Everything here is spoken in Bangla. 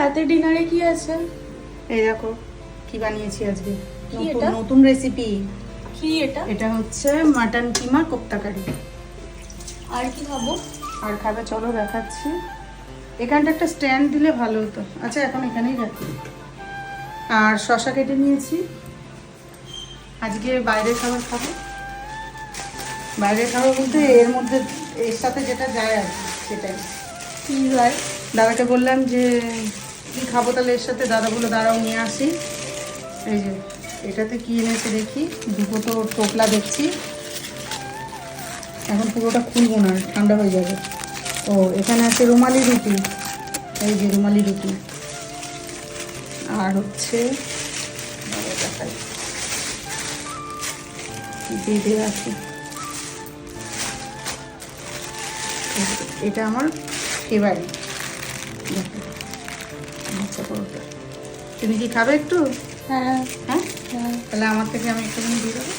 রাতে ডিনারে কি আছে? এই দেখো কি বানিয়েছি আজকে, কি নতুন এটা? নতুন রেসিপি। কি এটা? এটা হচ্ছে মাটন কিমা কোপ্তা কারি। আর কি খাবো? আর খাবে চলো দেখাচ্ছি। এখানটা একটা স্ট্যান্ড দিলে ভালো হতো। আচ্ছা এখন এখানেই রাখি। আর শসা কেটে নিয়েছি। আজকে বাইরের খাবার খাবো। বাইরের খাবার বলতে এর মধ্যে এর সাথে যেটা যায় আর কি, সেটাই। কি যায়? দাদাকে বললাম যে কি খাবো তাহলে এর সাথে, দাদা বললো দাঁড়াও নিয়ে আসি। এই যে এটাতে কি এনেছে দেখি, দুটো তো টোপলা দেখছি। এখন পুরোটা খুলবো না, ঠান্ডা হয়ে যাবে। ও এখানে আছে রুমালি রুটি, এই যে রুমালি রুটি। আর হচ্ছে দেখাই কি দিয়ে আছে, এটা আমার ফেভারিট। আচ্ছা পরোটা, তুমি কি খাবে একটু? হ্যাঁ হ্যাঁ হ্যাঁ। তাহলে আমার থেকে আমি একটুখানি দিয়ে দেবো।